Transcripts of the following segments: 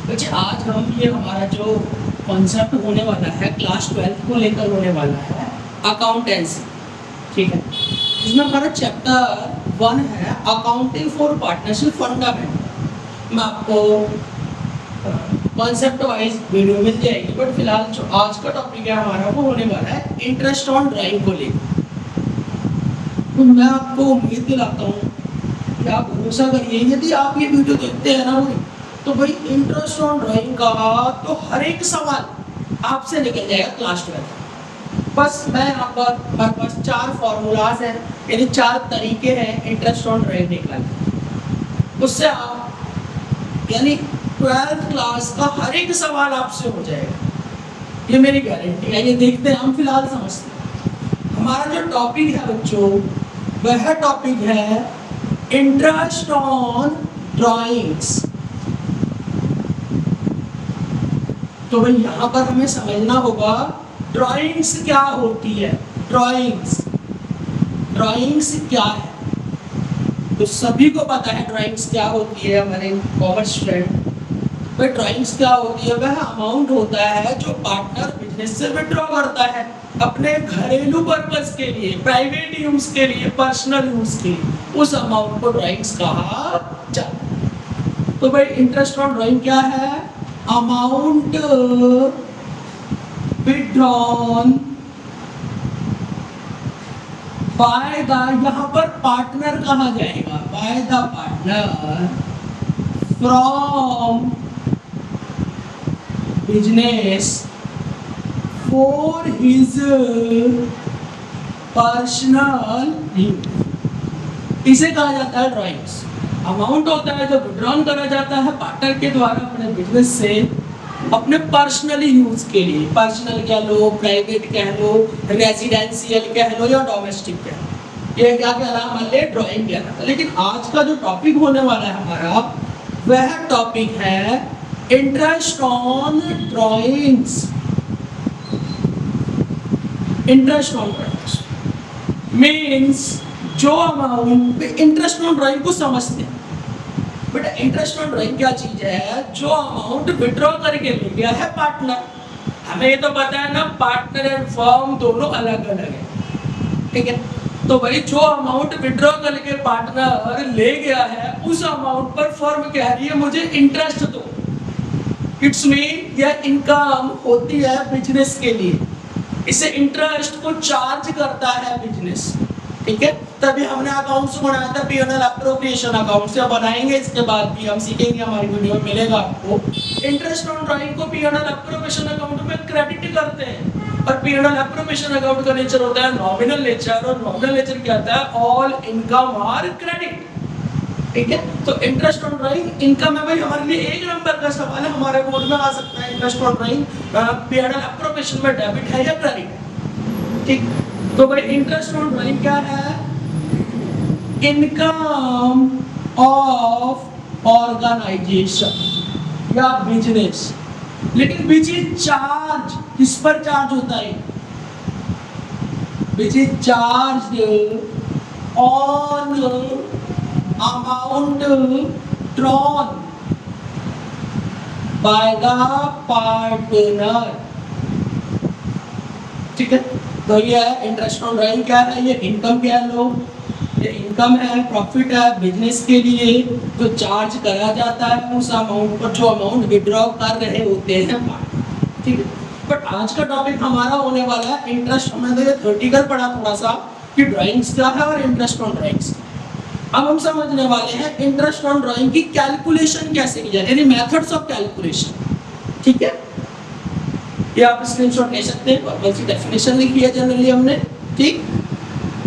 बच्चे आज हम ये हमारा जो कॉन्सेप्ट होने वाला है क्लास 12 को लेकर होने वाला है अकाउंटेंसी, ठीक है। इसमें हमारा चैप्टर 1 है अकाउंटिंग फॉर पार्टनरशिप फंडामेंट। मैं आपको कॉन्सेप्ट वाइज वीडियो मिल जाएगी, बट फिलहाल जो आज का टॉपिक है हमारा वो होने वाला है इंटरेस्ट ऑन ड्राइंग को लेकर। तो मैं आपको उम्मीद दिलाता हूँ कि आप भरोसा करिए, यदि आप ये वीडियो देखते हैं ना भाई, तो भाई इंटरेस्ट ऑन ड्राइंग का तो हर एक सवाल आपसे निकल जाएगा क्लास 12। बस मैं यहाँ पर हमारे पास 4 फॉर्मूलाज हैं, यानी 4 तरीके हैं इंटरेस्ट ऑन ड्राइंग निकालने। उससे आप यानी 12th क्लास का हर एक सवाल आपसे हो जाएगा, ये मेरी गारंटी है। ये देखते हैं, हम फिलहाल समझते हैं। हमारा जो टॉपिक है बच्चों, वह टॉपिक है इंटरेस्ट ऑन ड्राइंग्स। तो भाई यहाँ पर हमें समझना होगा ड्राइंग्स क्या होती है। ड्राइंग्स क्या है? तो सभी को पता है ड्राइंग्स क्या होती है, हमारे कॉमर्स स्टूडेंट। भाई ड्राइंग्स क्या होती है? वह अमाउंट होता है जो पार्टनर बिजनेस से विड्रॉ करता है अपने घरेलू पर्पस के लिए, प्राइवेट यूज के लिए, पर्सनल यूज के लिए। उस अमाउंट को ड्राइंग्स कहा जाता है। तो भाई इंटरेस्ट ऑन ड्राइंग क्या है? अमाउंट विड्रॉन बाय द, यहाँ पर पार्टनर कहा जाएगा, by the partner from business for his personal use. इसे कहा जाता है ड्राइंग्स। अमाउंट होता है जो विड्रॉन करा जाता है पार्टनर के द्वारा अपने बिजनेस से अपने पर्सनली यूज के लिए। पर्सनल कह लो, प्राइवेट कह लो, रेजिडेंशियल कह लो या डोमेस्टिक कह लो, ये क्या कह रहा है हमारे लिए? ड्राइंग कह रहा था। लेकिन आज का जो टॉपिक होने वाला है हमारा, वह टॉपिक है interest on drawings. Interest on drawings means जो अमाउंट, इंटरेस्ट ऑन ड्राइंग को समझते हैं बेटा। इंटरेस्ट ऑन ड्राइंग क्या चीज है? जो अमाउंट विड्रॉ करके ले गया है पार्टनर। हमें ये तो पता है ना, पार्टनर एंड फर्म दोनों अलग अलग है, ठीक है। तो भाई जो अमाउंट विड्रॉ करके पार्टनर ले गया है, उस अमाउंट पर फर्म कह रही है मुझे इंटरेस्ट दो। इट्स मीन यह इनकम होती है बिजनेस के लिए, इसे इंटरेस्ट को चार्ज करता है बिजनेस, ठीक है। तभी हमने अकाउंट्स बनाया था, P&L अप्रोप्रिएशन अकाउंट से बनाएंगे। इसके बाद भी हम सीखेंगे, हमारी वीडियो में मिलेगा आपको। इंटरेस्ट ऑन ड्राइंग को P&L अप्रोप्रिएशन अकाउंट में क्रेडिट करते हैं, और P&L अप्रोप्रिएशन अकाउंट का नेचर होता है नॉमिनल नेचर, और नॉमिनल नेचर क्या होता है? ऑल इनकम आर क्रेडिट, ठीक है। तो इंटरेस्ट ऑन ड्राइंग इनकम है भाई, हमारे लिए 1 नंबर का सवाल है, हमारे बोर्ड में आ सकता है। Interest on drawing P&L appropriation में डेबिट है या क्रेडिट है, ठीक। तो भाई इंटरेस्ट ऑन ड्राइंग क्या है? इनकम ऑफ ऑर्गेनाइजेशन या बिजनेस। लेकिन विच इज चार्ज, किस पर चार्ज होता है? Which is charge on amount drawn by the partner, ठीक है। तो ये है इंटरेस्ट ऑन ड्राइंग क्या है? ये इनकम कह लो, ये इनकम है, प्रॉफिट है बिजनेस के लिए, जो चार्ज करा जाता है उस अमाउंट पर जो अमाउंट विड्रॉ कर रहे होते हैं, ठीक है। बट आज का टॉपिक हमारा होने वाला है इंटरेस्ट। हमने तो ये थ्योरेटिकल पढ़ा थोड़ा सा कि ड्राइंग्स क्या है और इंटरेस्ट ऑन ड्राइंग्स। अब हम समझने वाले हैं इंटरेस्ट ऑन ड्राइंग की कैलकुलेशन कैसे की जाए, यानी मेथड्स ऑफ कैलकुलेशन, ठीक है। ये आप स्क्रीनशॉट ले सकते हैं, और इसकी डेफिनेशन लिखी है जनरली हमने, ठीक।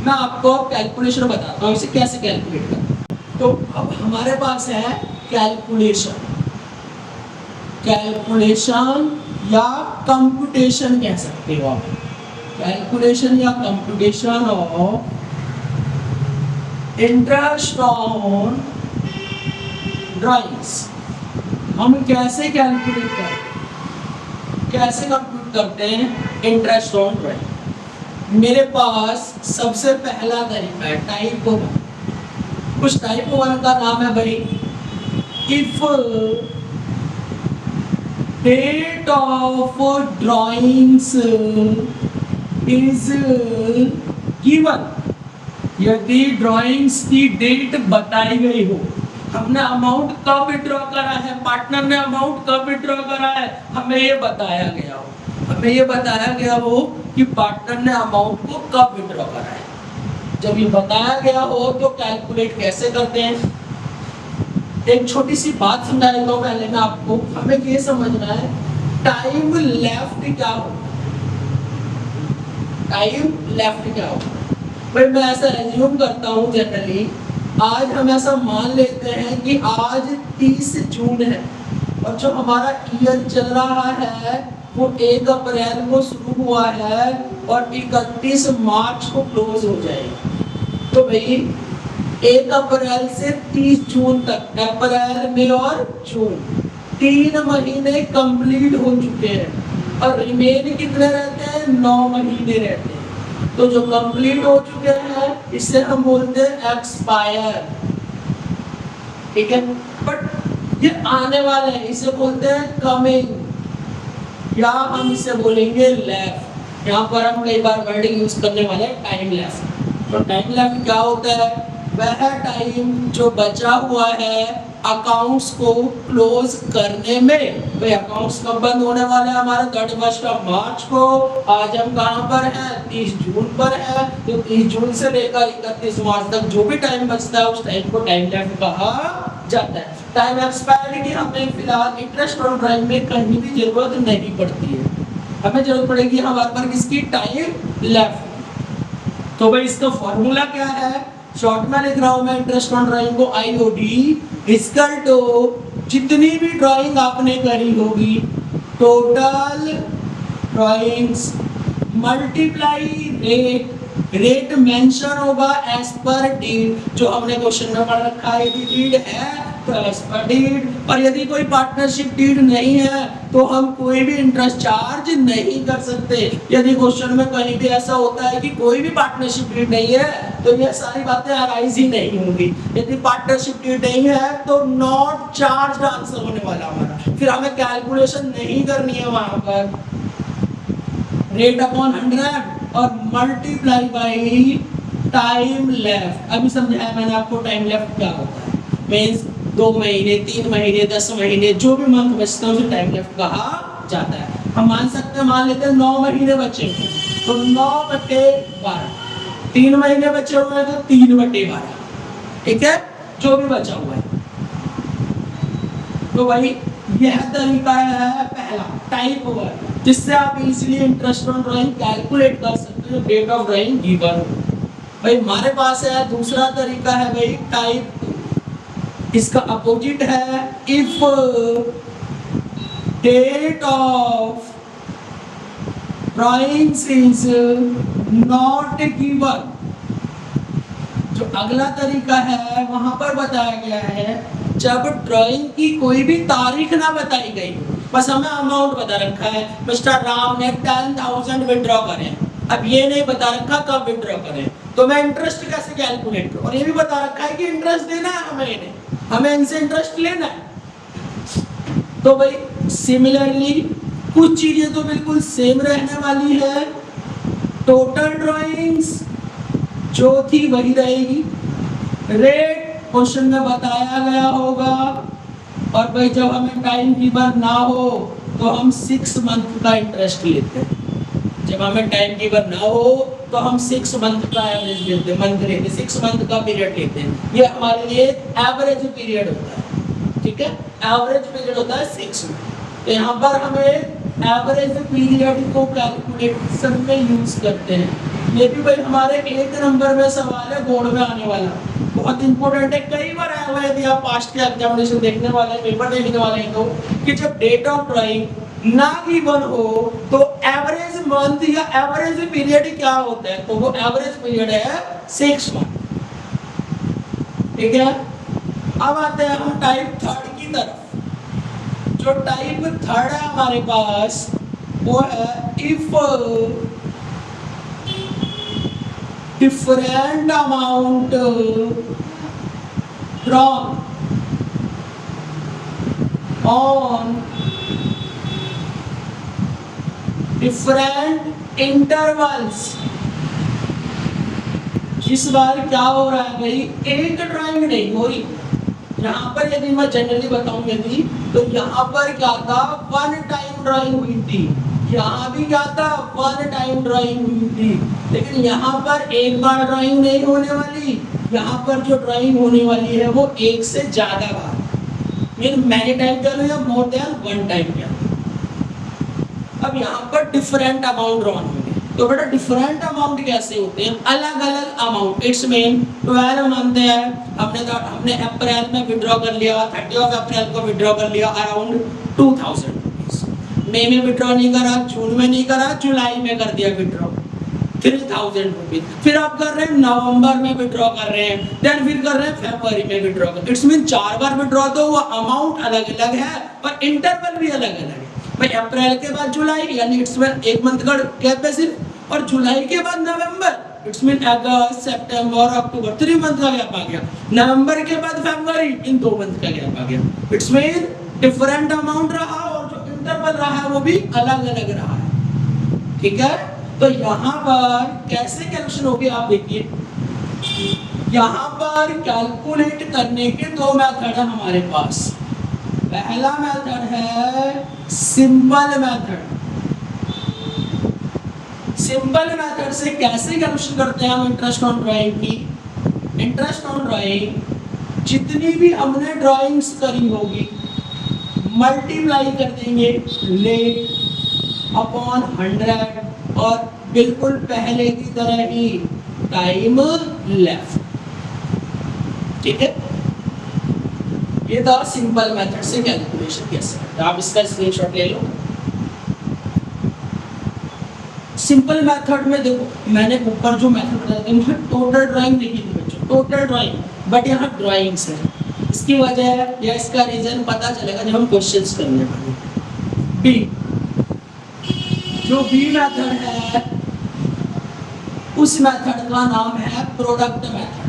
मैं आपको कैलकुलेशन बताता हूँ इसे कैसे कैलकुलेट करना। तो अब हमारे पास है कैलकुलेशन या कंप्यूटेशन कह सकते हो आप। कैलकुलेशन या computation of interest on drawings. हम कैसे कैलकुलेट करते हैं, कैसे कंप्यूट करते हैं इंटरेस्ट ऑन ड्राइंग? मेरे पास सबसे पहला तरीका है टाइप 1। उस टाइप 1 का नाम है भाई if date of drawings is given, यदि ड्राइंग्स की डेट बताई गई हो, हमने अमाउंट कब विड्रॉ करा है, पार्टनर ने अमाउंट कब विड्रॉ करा है, हमें ये बताया गया हो, हमें ये बताया गया हो कि पार्टनर ने अमाउंट को कब विड्रॉ करा है। जब ये बताया गया हो तो कैलकुलेट कैसे करते हैं। एक छोटी सी बात समझा देता हूं पहले मैं आपको, हमें ये समझना है टाइम लेफ्ट क्या हो, टाइम लेफ्ट क्या हो। भाई मैं ऐसा एज्यूम करता हूँ जनरली, आज हम ऐसा मान लेते हैं कि आज 30 जून है और जो हमारा ईयर चल रहा है वो 1 अप्रैल को शुरू हुआ है और 31 मार्च को क्लोज हो जाएगा। तो भाई 1 अप्रैल से 30 जून तक, अप्रैल मई और जून, 3 महीने कंप्लीट हो चुके हैं और रिमेन कितने रहते हैं, 9 महीने रहते हैं। तो जो कंप्लीट हो चुके हैं इसे हम बोलते हैं एक्सपायर, ठीक है। बट ये आने वाले हैं, इसे बोलते हैं कमिंग, या हम इसे बोलेंगे लेफ्ट। यहाँ पर हम कई बार वर्डिंग यूज करने वाले हैं टाइम लेफ्ट। तो टाइम लेफ्ट क्या होता है, वह टाइम जो बचा हुआ है अकाउंट्स को क्लोज करने में। भाई अकाउंट्स कब बंद होने वाले हैं हमारे, 31 मार्च को। आज हम कहाँ पर हैं, 30 जून पर है। तो 30 जून से लेकर 31 मार्च तक जो भी टाइम बचता है उस टाइम को टाइम लेफ्ट कहा जाता है। टाइम एक्सपायरी की हमें फिलहाल इंटरेस्ट और ड्राइंग में कहीं भी जरूरत नहीं पड़ती है, हमें जरूरत पड़ेगी हमारे पर किसकी, टाइम लेफ्ट। तो भाई इसका फॉर्मूला क्या है, शॉर्ट में लिख रहा हूं मैं इंटरेस्ट ऑन ड्राइंग को, IOD इक्वल टू जितनी भी ड्राइंग आपने करी होगी, total drawings multiply rate, rate mention होगा एज पर डीड, जो हमने क्वेश्चन में पढ़ रखा है। यदि डीड है तो एज पर डीड, और यदि कोई पार्टनरशिप डीड नहीं है तो हम कोई भी इंटरेस्ट चार्ज नहीं कर सकते। यदि क्वेश्चन में कहीं भी ऐसा होता है कि कोई भी पार्टनरशिप डीड नहीं है तो ये सारी बातें अराइज ही नहीं होंगी। यदि पार्टनरशिप डीड नहीं है तो नॉट चार्ज आंसर होने वाला हमारा, फिर हमें कैलकुलेशन नहीं करनी है वहां पर। रेट अपॉन 100 और मल्टीप्लाई बाई टाइम लेफ्ट। अभी समझाया मैंने आपको टाइम लेफ्ट क्या होता है, मींस 2 महीने, 3 महीने, 10 महीने, जो भी मंथ बचता है उसे टाइम लेफ्ट कहा जाता है। हम मान सकते हैं, मान लेते हैं 9 महीने बचे तो 9/12, 3 महीने बचे हुए हैं तो 3/12, ठीक है, जो भी बचा हुआ है। तो भाई यह तरीका है पहला, टाइप वर्क, जिससे आप easily interest on drawing calculate कर सकते हो, डेट ऑफ ड्राइंग गिवन। भाई हमारे पास है दूसरा तरीका है भाई टाइप 2, इसका अपोजिट है if date of drawings is not given. जो अगला तरीका है वहां पर बताया गया है जब ड्राइंग की कोई भी तारीख ना बताई गई, बस हमें अमाउंट बता रखा है, मिस्टर राम ने 10,000 विड्रॉ करें, अब ये नहीं बता रखा कब विड्रॉ करें, तो मैं इंटरेस्ट कैसे कैलकुलेट करूं, और ये भी बता रखा है कि इंटरेस्ट देना है हमें इनसे इंटरेस्ट लेना है। तो भाई सिमिलरली कुछ चीजें तो बिल्कुल सेम रहने वाली है, टोटल ड्राइंग्स जो थी वही रहेगी, रेट क्वेश्चन में बताया गया होगा, और भाई जब हमें टाइम गिवन ना हो तो हम 6 मंथ का इंटरेस्ट लेते हैं। जब हमें टाइम गिवन ना हो तो हम 6 मंथ का एवरेज लेते हैं, मंथ लेते हैं, 6 मंथ का पीरियड लेते हैं। ये हमारे लिए एवरेज पीरियड होता है, ठीक है, एवरेज पीरियड होता है 6 मंथ। तो यहाँ पर हमें एवरेज पीरियड को कैलकुलेशन में यूज करते हैं। ये भी भाई हमारे 1 नंबर में सवाल है, बोर्ड में आने वाला, बहुत इंपॉर्टेंट है। कई बार आया हुआ है, यदि आप पास्ट के एग्जामिनेशन देखने वाले, पेपर देखने वाले हैं, तो कि जब डेट ऑफ ड्राइंग ना गिवन हो तो एवरेज मंथ या एवरेज पीरियड क्या होता है, तो वो एवरेज पीरियड है 6 मंथ, ठीक है। अब आते हैं हम टाइप 3 की तरफ। जो टाइप 3 है हमारे पास वो है if different amount drawn on different intervals. इस बार क्या हो रहा है भाई, एक ड्राइंग नहीं हो रही। यहाँ पर यदि मैं जनरली बताऊं यदि, तो यहाँ पर क्या था, वन टाइम ड्राइंग हुई थी, यहाँ भी क्या था, वन टाइम ड्राइंग हुई थी। लेकिन यहाँ पर एक बार ड्राइंग नहीं होने वाली, यहाँ पर जो ड्राइंग होने वाली है वो एक से ज्यादा बार, मीन मैनी टाइम क्या या मोर देन वन टाइम क्या। अब यहाँ पर डिफरेंट अमाउंट ड्रॉन होंगे, तो बेटा डिफरेंट अमाउंट कैसे होते हैं, अलग अलग अमाउंट। इट्स मीन 12 मंथ है, हमने अप्रैल में विड्रॉ कर लिया, 30 अप्रैल को विड्रॉ कर लिया अराउंड 2000 रुपीज। मई में विड्रॉ नहीं करा, जून में नहीं करा, जुलाई में कर दिया विड्रॉ 3000 रुपीज। फिर आप कर रहे हैं नवंबर में विड्रॉ कर रहे हैं, देन फिर कर रहे हैं फरवरी में विड्रॉ कर। इट्स मीन 4 बार विड्रॉ, तो वो अमाउंट अलग अलग है और इंटरवल भी अलग अलग है भाई। अप्रैल के बाद जुलाई, यानी इट्स मीन एक मंथ का गैप है सिर्फ, और जुलाई के बाद नवंबर, इट्स मीन अगस्त सितंबर अक्टूबर, 3 मंथ का गैप आ गया। नवंबर के बाद फरवरी, इन 2 मंथ का गैप आ गया। इट्स मीन डिफरेंट अमाउंट रहा और जो इंटरवल रहा है वो भी अलग अलग रहा है, ठीक है। तो यहाँ पर कैसे कैलकुलेशन होगी आप देखिए, यहाँ पर कैलकुलेट करने के 2 मेथड है हमारे पास। पहला मेथड है सिंपल मेथड। सिंपल मेथड से कैसे कैलकुलेशन करते हैं हम इंटरेस्ट ऑन ड्राइंग की। इंटरेस्ट ऑन ड्राइंग जितनी भी हमने ड्राइंग्स करी होगी मल्टीप्लाई कर देंगे लेट अपॉन 100 और बिल्कुल पहले की तरह ही टाइम लेफ्ट, ठीक है। ये था सिंपल मेथड से कैलकुलेशन कैसे, आप इसका स्क्रीनशॉट ले लो। सिंपल मेथड में देखो, मैंने ऊपर जो मेथड बताया था टोटल ड्राइंग देखी थी बच्चों, टोटल ड्राइंग, बट यहाँ ड्राइंग्स है। इसकी वजह या इसका रीजन पता चलेगा जब हम क्वेश्चंस करने वाले। बी, जो बी मेथड है उस मेथड का नाम है प्रोडक्ट मेथड।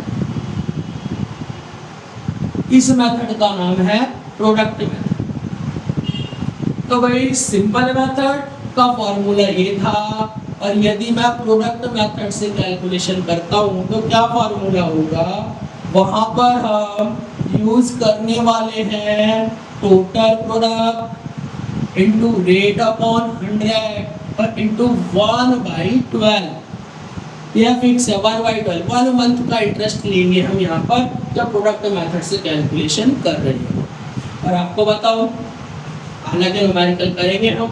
इस मेथड का नाम है प्रोडक्ट मेथड। तो भाई सिंपल मेथड का फॉर्मूला ये था, और यदि मैं प्रोडक्ट मेथड से कैलकुलेशन करता हूँ तो क्या फॉर्मूला होगा, वहां पर हम यूज करने वाले हैं total product into rate upon 100 और इनटू 1/12। यह फिक्स है 1/12, 1 मंथ का इंटरेस्ट लेंगे हम यहाँ पर जब प्रोडक्ट मेथड से कैलकुलेशन कर रहे हैं। और आपको बताओ, हालांकि न्यूमेरिकल करेंगे हम,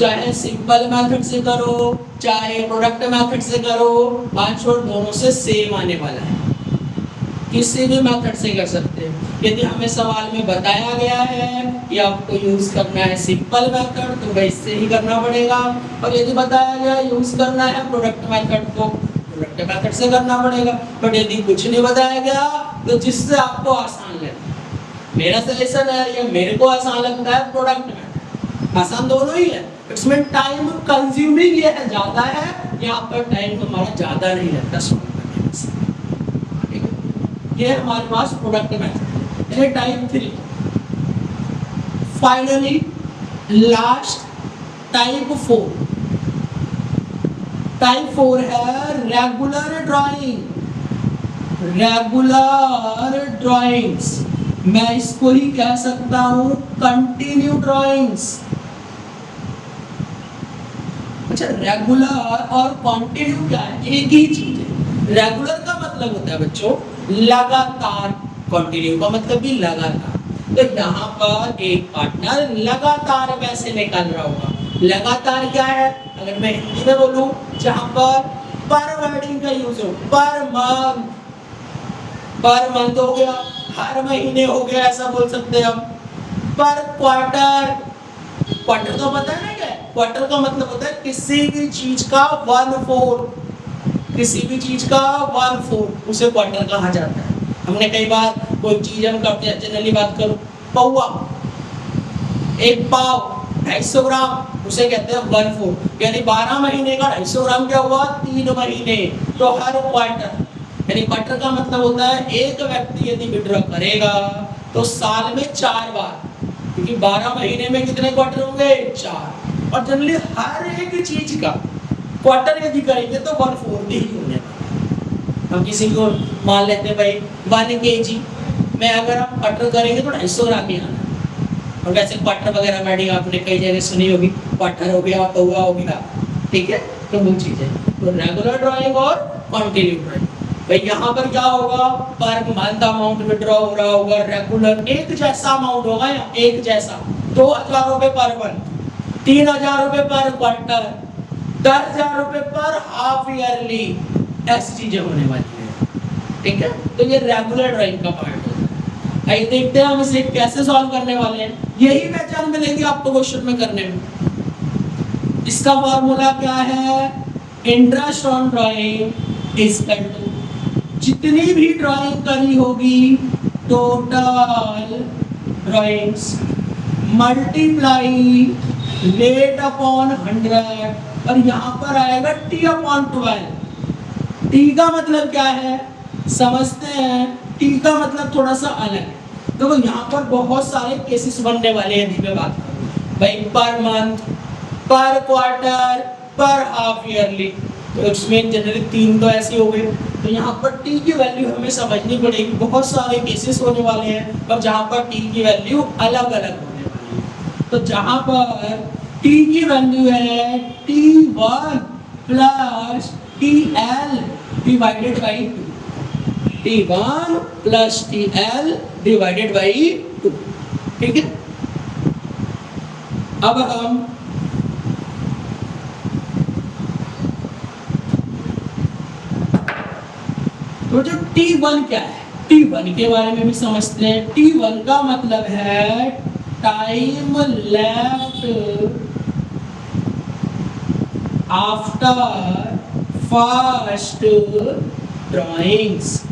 चाहे सिंपल मेथड से करो चाहे प्रोडक्ट मेथड से करो, आंसर दोनों से सेम आने वाला है। किसी भी मेथड से कर सकते हैं। यदि हमें सवाल में बताया गया है कि आपको यूज करना है सिंपल मेथड तो भाई इससे ही करना पड़ेगा, और यदि बताया गया यूज करना है प्रोडक्ट मेथड तो प्रोडक्ट मेथड से करना पड़ेगा। बट यदि कुछ नहीं बताया गया तो जिससे आपको आसान लगे, मेरा सजेशन है या मेरे को आसान लगता है प्रोडक्ट मेथड, आसान दोनों ही है। इसमें टाइम कंज्यूमिंग ये है ज्यादा है, यहाँ पर टाइम हमारा ज्यादा नहीं लगता सॉल्व करने में, ठीक है। ये हमारे पास प्रोडक्ट मेथड है। Type 3, finally last type 4। Type 4 है रेगुलर ड्राइंग। रेगुलर ड्राइंग्स, मैं इसको ही कह सकता हूं कंटिन्यू ड्राइंग्स। अच्छा, रेगुलर और कंटिन्यू क्या है, एक ही चीज है। रेगुलर का मतलब होता है बच्चों लगातार, कंटिन्यू का मतलब भी लगातार। तो यहाँ पर एक पार्टनर लगातार पैसे निकाल रहा होगा। लगातार क्या है, अगर मैं हिंदी में बोलूं, जहां पर वर्डिंग का यूज हो, पर मंथ हो गया, हर महीने हो गया, ऐसा बोल सकते हैं हम। पर क्वार्टर, क्वार्टर तो पता है ना क्या है, क्वार्टर का मतलब होता है किसी भी चीज का 1/4, किसी भी चीज का 1/4 उसे क्वार्टर कहा जाता है। हमने कई बार कोई चीज हम करते हैं, जनरली बात करूं, पौवा, एक पाव 250 ग्राम, उसे कहते हैं 1/4, यानी 12 महीने का 250 ग्राम क्या हुआ, 3 महीने। तो हर क्वार्टर, यानी क्वार्टर का मतलब होता है एक व्यक्ति यदि विड्रॉ करेगा तो साल में 4 बार, क्योंकि 12 महीने में कितने क्वार्टर होंगे? 4। और जनरली हर एक चीज का क्वार्टर यदि करेंगे तो 1/4 ही होने वाला। हम किसी को मान लेते हैं भाई 1 kg में अगर आप क्वार्टर करेंगे तो 250 ग्राम ही आना। और वैसे क्वार्टर वगैरह मैडिंग आपने कई जगह सुनी होगी, क्वार्टर हो गया, पौवा हो गया, ठीक है, तो वो चीजें। तो रेगुलर ड्राइंग और कंटिन्यू ड्राइंग, भाई यहाँ पर क्या होगा? पर मंथ अमाउंट विड्रॉ हो रहा होगा, रेगुलर एक जैसा अमाउंट होगा या एक जैसा 2000 रुपए पर मंथ, 3000 रुपए पर क्वार्टर, 10,000 रुपए पर हाफ ईयरली, ऐसी चीजें होने वाली है, ठीक है। तो ये रेगुलर ड्राइंग का पार्ट है। आइए देखते हैं हम इसे कैसे सॉल्व करने वाले हैं। यही पहचान मिलेगी आपको क्वेश्चन में करने में। इसका फॉर्मूला क्या है? Interest on drawing is equal to, जितनी भी ड्राइंग करी होगी total drawings multiply rate upon 100, और यहाँ पर आएगा T/12। T का मतलब क्या है समझते हैं? T का मतलब थोड़ा सा अलग है। देखो यहाँ पर बहुत सारे केसेस बनने वाले हैं यदि मैं बात करूँ भाई, पर मंथ, पर क्वार्टर, पर हाफ ईयरली, तो इसमें जनरली 3 तो ऐसे हो गए। तो यहाँ पर T की वैल्यू हमें समझनी पड़ेगी। बहुत सारे केसेस होने वाले हैं और जहाँ पर T की वैल्यू अलग अलग होने वाली है। तो जहाँ पर T की वैल्यू है T1 plus TL divided by 2, T1 plus TL divided by 2, ठीक है। अब हम तो जो T1 क्या है, T1 के बारे में भी समझते हैं। T1 का मतलब है time left after first drawings.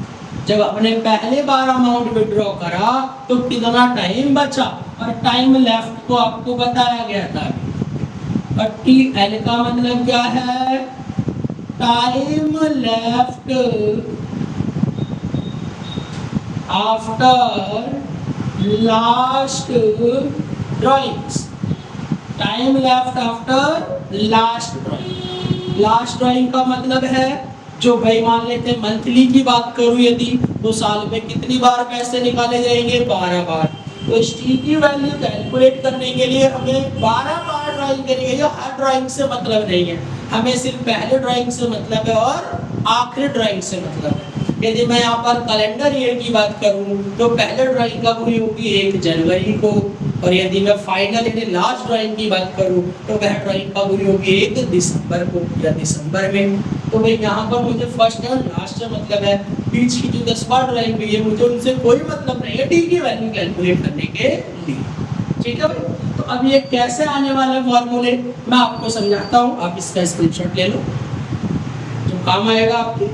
जब आपने पहले बार अमाउंट विड्रॉ करा तो कितना टाइम बचा और टाइम लेफ्ट को आपको बताया गया था। और TL का मतलब क्या है? Time left after last drawings, time left after last drawing. Last drawing का मतलब है जो भाई मान लेते हैं मंथली की बात करूं यदि, तो साल में कितनी बार पैसे निकाले जाएंगे? 12 बार। तो इस T की वैल्यू कैलकुलेट करने के लिए हमें 12 बार ड्राइंग करनी है। हर ड्राइंग से मतलब नहीं है, हमें सिर्फ पहले ड्राइंग से मतलब है और आखिरी ड्राइंग से मतलब है। यदि मैं यहाँ पर कैलेंडर ईयर की बात करूँ तो पहले ड्राइंग कब हुई होगी? 1 जनवरी को। और यदि मैं फाइनल यानी लास्ट ड्राइंग की बात करूँ तो वह ड्राइंग कब हुई होगी? 1 दिसंबर को या दिसंबर में। तो भाई यहाँ पर मुझे फर्स्ट और लास्ट से मतलब है, बीच की जो 10 बार ड्राइंग हुई है मुझे उनसे कोई मतलब नहीं है T की वैल्यू कैलकुलेट करने के लिए, ठीक है भाई। तो अब ये कैसे आने वाले फॉर्मूले मैं आपको समझाता हूँ, आप इसका स्क्रीनशॉट ले लो जो काम आएगा आपके।